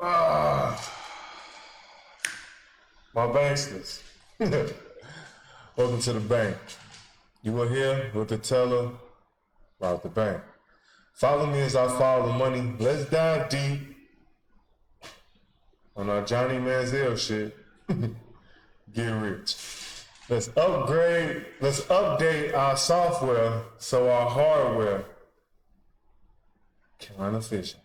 My banksters. Welcome to the bank. You are here with the teller about the bank. Follow me as I follow the money. Let's dive deep on our Johnny Manziel shit. Get rich. Let's update our software so our hardware can run efficient.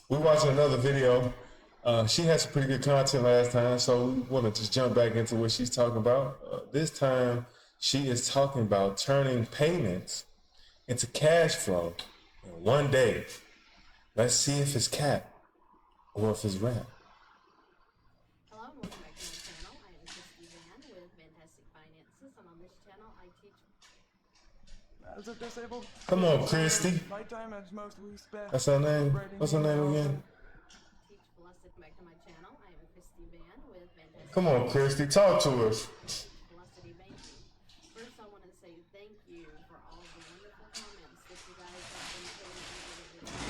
We watched another video. She had some pretty good content last time, so we want to just jump back into what she's talking about. This time, she is talking about turning payments into cash flow in one day. Let's see if it's cap or if it's rap. Hello and welcome back to my channel. I am Christy Van with Fantastic Finances, and on this channel I teach. As a disabled. Come on, Christy. My time is mostly spent. That's her name. What's her name again? Teach Blessed. Back to my channel. I am Christy Van with Fantastic. Come on, Christy, talk to us. Velocity Banking. First, I want to say thank you for all the wonderful comments that you guys have been putting into the video.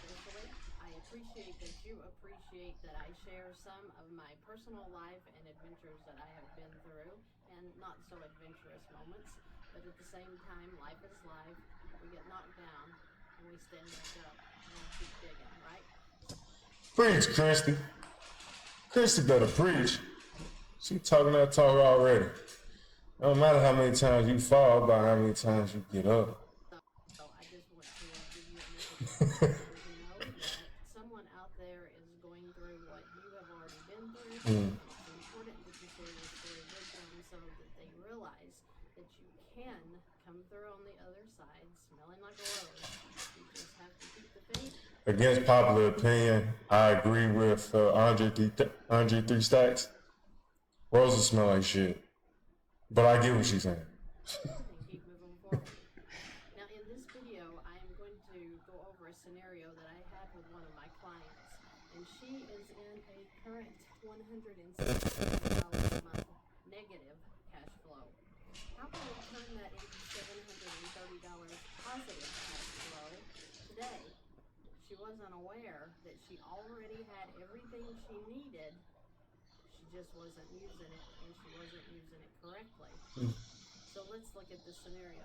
Especially, I appreciate that you appreciate that I share some of my personal life and adventures that I have been through, and not so adventurous moments. But at the same time, life is life. We get knocked down, and we stand back up, and we keep digging, right? Preach, Christy. Christy better preach. She talking that talk already. It don't matter how many times you fall, about how many times you get up. So I just want to give you a message to know that someone out there is going through what you have already been through. It's important that you share your story with them so that they realize that you can come through on the other side smelling like a rose. You just have to keep the faith. Against popular opinion, I agree with Andre 3 Stacks. Roses smell like shit. But I get what she's saying. And keep moving forward. Now, in this video, I am going to go over a scenario that I had with one of my clients, and she is in a current $160 a month negative cash flow. How can we turn that into $730 positive cash flow today? She was unaware that she already had everything she needed. She just wasn't using it, and she wasn't using it correctly. So let's look at this scenario.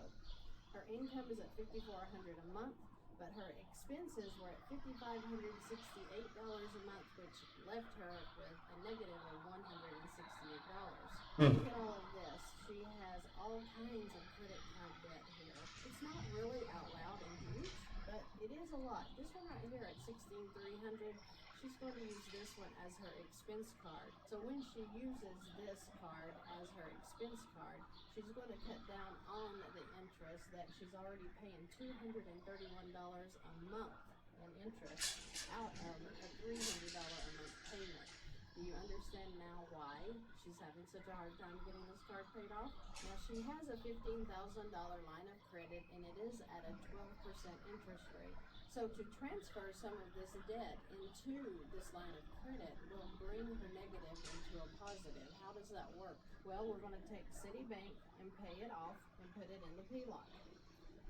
Her income is at $5,400 a month, but her expenses were at $5,568 a month, which left her with a negative of $168. Look at all of this. She has all kinds of credit card debt here. It's not really out loud and huge, but it is a lot. This one right here at $16,300, she's going to use this one as her expense card. So when she uses this card as her expense card, she's going to cut down on the interest that she's already paying $231 a month in interest out of a $300 a month payment. Do you understand now why she's having such a hard time getting this card paid off? Now, she has a $15,000 line of credit, and it is at a 12% interest rate. So to transfer some of this debt into this line of credit will bring her negative into a positive. How does that work? Well, we're going to take Citibank and pay it off and put it in the PLOC.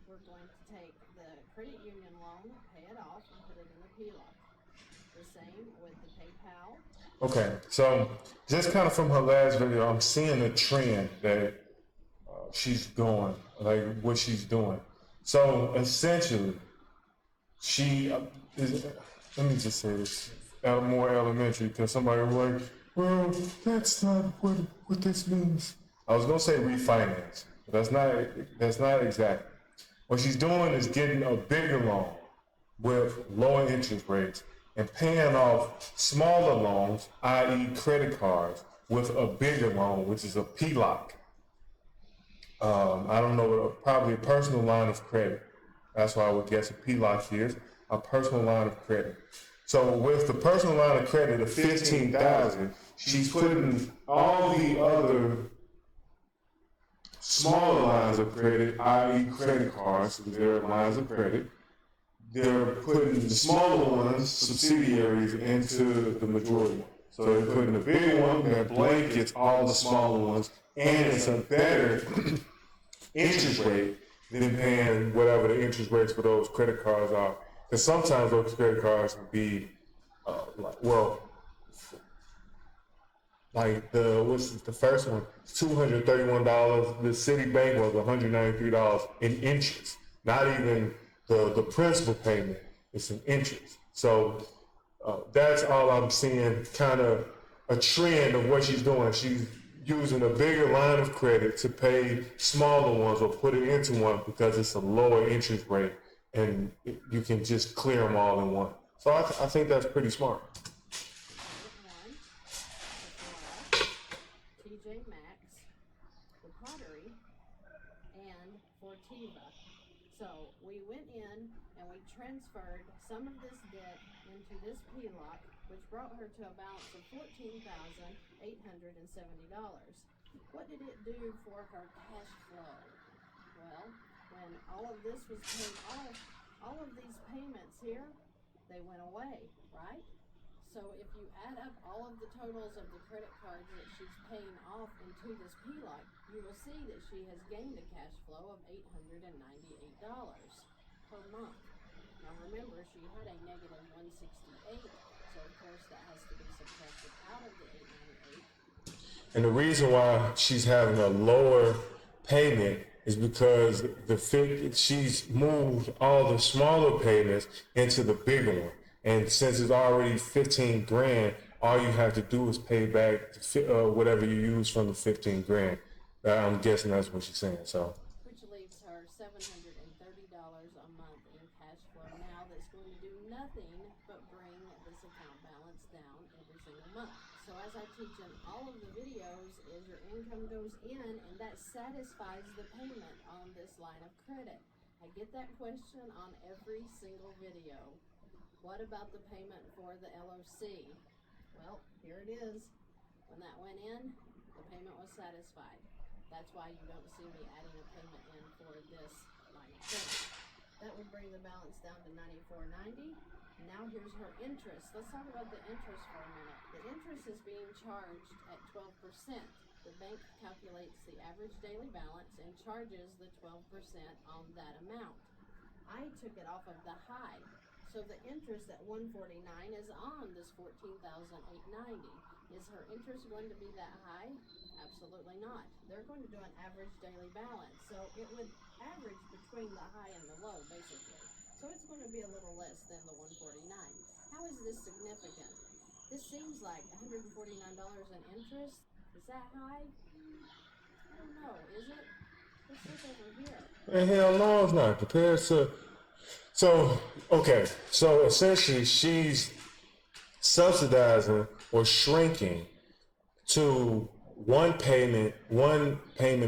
We're going to take the credit union loan, pay it off, and put it in the PLOC. The same with the PayPal. Okay, so just kind of from her last video, I'm seeing a trend that she's going, like what she's doing. So essentially, she is, let me just say this, more elementary, because somebody was like, well, that's not what this means. I was going to say refinance, but that's not exactly. What she's doing is getting a bigger loan with lower interest rates and paying off smaller loans, i.e. credit cards, with a bigger loan, which is a PLOC. I don't know, probably a personal line of credit. That's why I would guess a PLOC is a personal line of credit. So with the personal line of credit of $15,000, she's putting all the other smaller lines of credit, i.e. credit cards, because they're lines of credit, they're putting the smaller ones, subsidiaries, into the majority one. So they're putting the big one that blankets all the smaller ones, and it's a better interest rate then paying whatever the interest rates for those credit cards are. Because sometimes those credit cards can be, like what's the first one? $231. The Citibank was $193 in interest. Not even the principal payment. It's an interest. So that's all I'm seeing. Kind of a trend of what she's doing. She's using a bigger line of credit to pay smaller ones or put it into one because it's a lower interest rate and you can just clear them all in one. So I think that's pretty smart. One, Sephora, TJ Maxx, the Pottery, and Fortiva. So we went in and we transferred some of this debt into this PLOC, which brought her to a balance of $14,870. What did it do for her cash flow? Well, when all of this was paid off, all of these payments here, they went away, right? So if you add up all of the totals of the credit cards that she's paying off into this PLOC, you will see that she has gained a cash flow of $898 per month. Now remember, she had a negative 168, so of course that has to be subtracted out of the 898. And the reason why she's having a lower payment is because she's moved all the smaller payments into the bigger one. And since it's already 15 grand, all you have to do is pay back whatever you use from the 15 grand. I'm guessing that's what she's saying. So, which leaves her $730 a month in cash flow now that's going to do nothing but bring this account balance down every single month. So as I teach in all of the videos is your income goes in and that satisfies the payment on this line of credit. I get that question on every single video. What about the payment for the LOC? Well, here it is. When that went in, the payment was satisfied. That's why you don't see me adding a payment in for this line of credit. That would bring the balance down to $94.90. Now here's her interest. Let's talk about the interest for a minute. The interest is being charged at 12%. The bank calculates the average daily balance and charges the 12% on that amount. I took it off of the high. So the interest at $149 is on this $14,890. Is her interest going to be that high? Absolutely not. They're going to do an average daily balance. So it would average between the high and the low, basically. So it's going to be a little less than the $149. How is this significant? This seems like $149 in interest. Is that high? I don't know. Is it? Let's look over here. and hell no, it's not compared to. So, okay, so essentially she's subsidizing or shrinking to one payment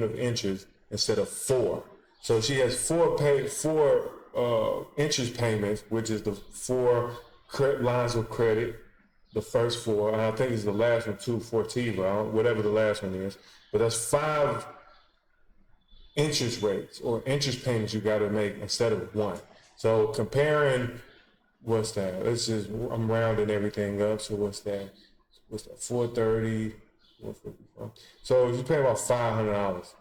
of interest instead of four. So she has four interest payments, which is the four lines of credit, the first four, and I think it's the last one too, Fortiva, whatever the last one is. But that's 5 interest rates or interest payments you got to make instead of one. So comparing, what's that? I'm rounding everything up. So what's that? 430, 154. So you pay about $500,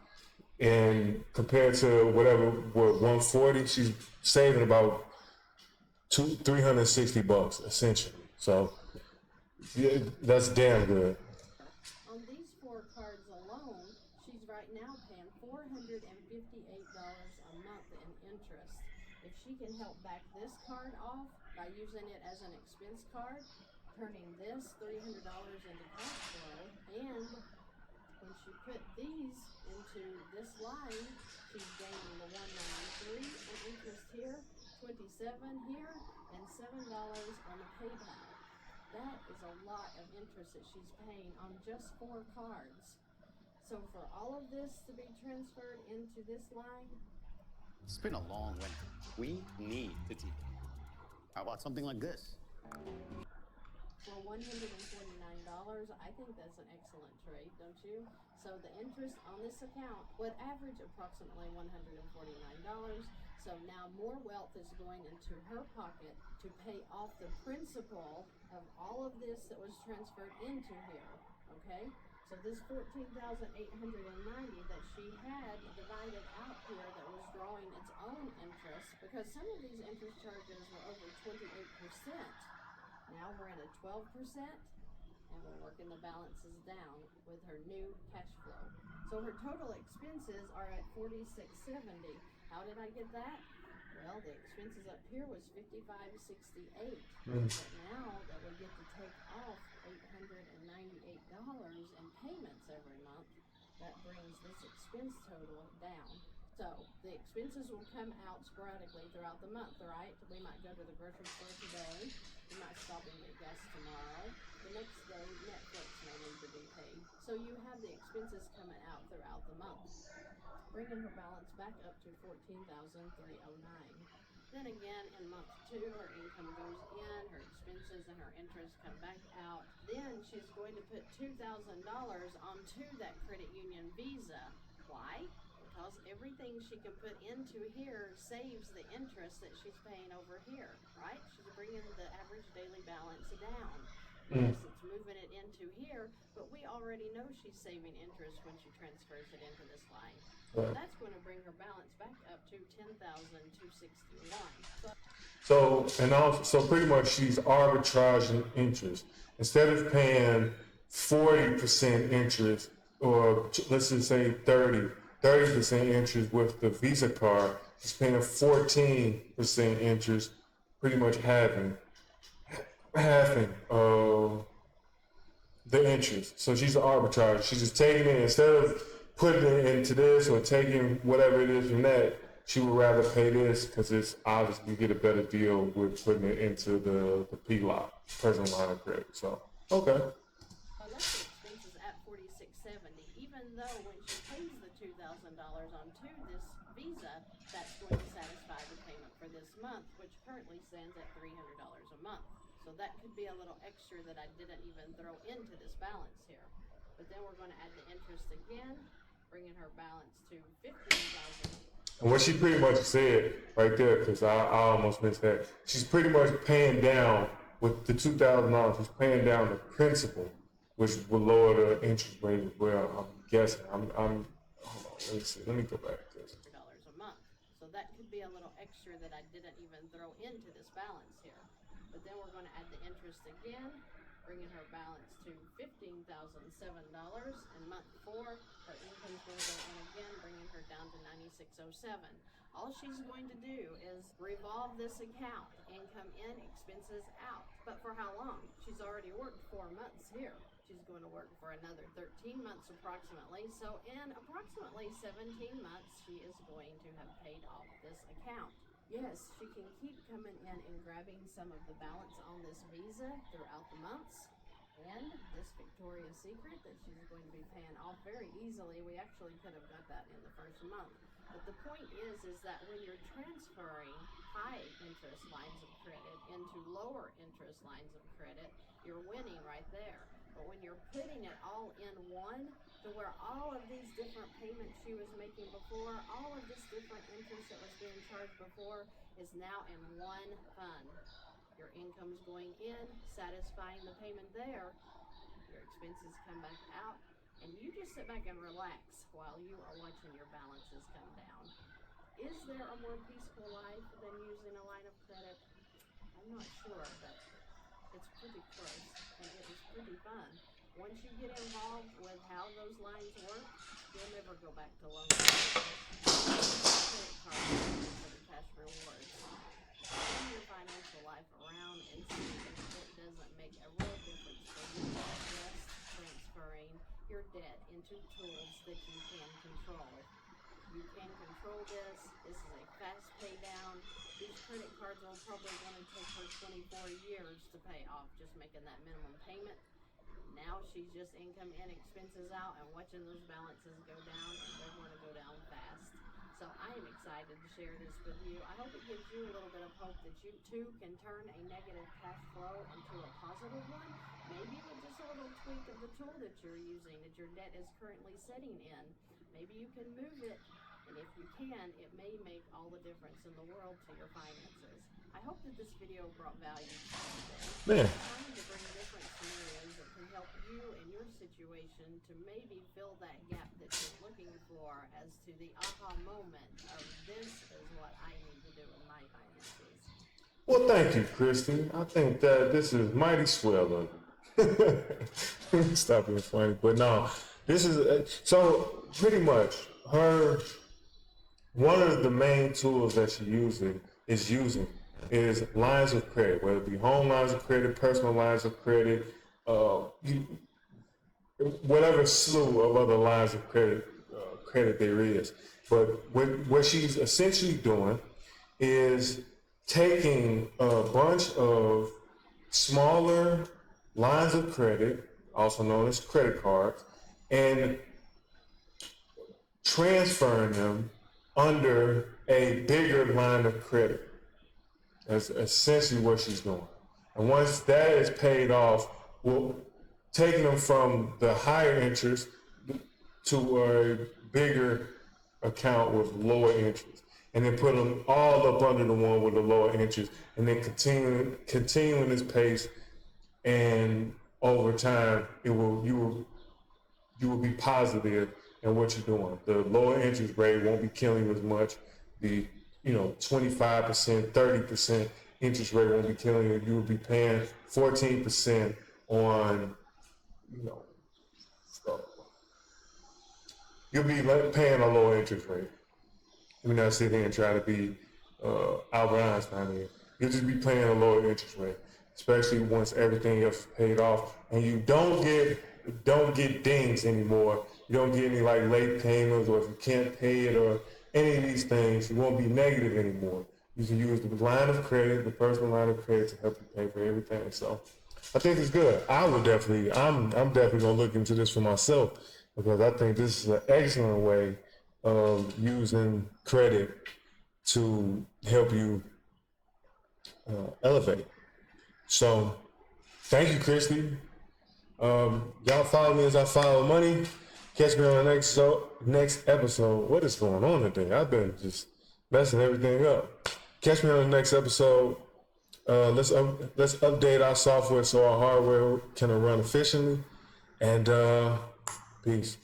and compared to whatever, 140, she's saving about $360 essentially. So yeah, that's damn good. On these 4 cards alone, she's right now paying $458 a month in interest. If she can help back this card off by using it as an expense card, turning this $300 into cash flow, and when she put these into this line, she's gaining the $193 in interest here, $27 here, and $7 on the PayPal. That is a lot of interest that she's paying on just 4 cards. So for all of this to be transferred into this line, It's been a long winter. We need the TV. How about something like this? for $149, I think that's an excellent trade, don't you? So the interest on this account would average approximately $149. So now more wealth is going into her pocket to pay off the principal of all of this that was transferred into here, okay? So this 14,890 that she had divided out here that was drawing its own interest, because some of these interest charges were over 28%. Now we're at a 12%, and we're working the balances down with her new cash flow. So her total expenses are at 4670. How did I get that? Well, the expenses up here was 5568. But now that we get to take off $898 in payments every month, that brings this expense total down. So the expenses will come out sporadically throughout the month, right? We might go to the grocery store today. We might stop and get gas tomorrow. The next day, Netflix may need to be paid. So you have the expenses coming out throughout the month, bringing her balance back up to $14,309. Then again, in month 2, her income goes in, her expenses and her interest come back out. Then she's going to put $2,000 onto that credit union Visa. Why? Because everything she can put into here saves the interest that she's paying over here, right? She's bringing the average daily balance down. Yes, it's moving it into here, but we already know she's saving interest when she transfers it into this line. So that's going to bring her balance back up to $10,261. So pretty much she's arbitraging interest. Instead of paying 40% interest, or let's just say 30% interest with the Visa card, she's paying 14% interest, pretty much halving the interest. So she's an arbitrage. She's just taking it, instead of putting it into this or taking whatever it is from that, she would rather pay this because it's obviously you get a better deal with putting it into the PLOC, personal line of credit. So, okay. Well, that's the expenses at $4670, even though when she pays the $2,000 onto this Visa, that's going to satisfy the payment for this month, which currently stands at $300 a month. So that could be a little extra that I didn't even throw into this balance here. But then we're going to add the interest again, bringing her balance to $15,000. And what she pretty much said right there, because I almost missed that, she's pretty much paying down with the $2,000. She's paying down the principal, which will lower the interest rate as well. I'm guessing. Hold on. Let me see. Let me go back to this. $100 a month. So that could be a little extra that I didn't even throw into this balance here. But then we're going to add the interest again, bringing her balance to $15,007. In month 4, her income's going to go in again, bringing her down to $9607. All she's going to do is revolve this account, income in, expenses out. But for how long? She's already worked 4 months here. She's going to work for another 13 months approximately. So in approximately 17 months, she is going to have paid off this account. Yes, she can keep coming in and grabbing some of the balance on this Visa throughout the months. And this Victoria's Secret that she's going to be paying off very easily. We actually could have got that in the first month. But the point is that when you're transferring high interest lines of credit into lower interest lines of credit, you're winning right there. But when you're putting it all in one, to where all of these different payments she was making before, all of this different interest that was being charged before is now in one fund. Your income's going in, satisfying the payment there, your expenses come back out, and you just sit back and relax while you are watching your balances come down. Is there a more peaceful life than using a line of credit? I'm not sure, but it's pretty close, and it is pretty fun. Once you get involved with how those lines work, you'll never go back to loan credit cards for the cash rewards. Turn your financial life around and see if it doesn't make a real difference for you just transferring your debt into tools that you can control. You can control this. This is a fast pay down. These credit cards are probably going to take her 24 years to pay off, just making that minimum payment. Now she's just income in, expenses out, and watching those balances go down, and they're going to go down fast. So I am excited to share this with you. I hope it gives you a little bit of hope that you too can turn a negative cash flow into a positive one. Maybe with just a little tweak of the tool that you're using, that your debt is currently sitting in. Maybe you can move it And if you can, it may make all the difference in the world to your finances. I hope that this video brought value to you today. Man. I'm trying to bring different scenarios that can help you in your situation to maybe fill that gap that you're looking for as to the aha moment of this is what I need to do in my finances. Well, thank you, Christy. I think that this is mighty swell. Stop being funny, but no, this is so pretty much her. One of the main tools that she using is lines of credit, whether it be home lines of credit, personal lines of credit, whatever slew of other lines of credit there is. But what she's essentially doing is taking a bunch of smaller lines of credit, also known as credit cards, and transferring them under a bigger line of credit. That's essentially what she's doing. And once that is paid off, we'll taking them from the higher interest to a bigger account with lower interest, and then put them all up under the one with the lower interest, and then continuing this pace, and over time you will be positive in what you're doing. The lower interest rate won't be killing you as much. The 25%, 30% interest rate won't be killing you. You will be paying 14% on, you'll be paying a lower interest rate. Let me not sit here and try to be Albert Einstein here. You'll just be paying a lower interest rate, especially once everything else is paid off, and you don't get dings anymore. You don't get any like late payments, or if you can't pay it or any of these things, you won't be negative anymore. You can use the line of credit, the personal line of credit, to help you pay for everything. So I think it's good. I'm definitely gonna look into this for myself, because I think this is an excellent way of using credit to help you elevate. So thank you, Christy. Y'all follow me as I follow money. Catch me on the next episode. What is going on today? I've been just messing everything up. Catch me on the next episode. Let's update our software so our hardware can run efficiently. And peace.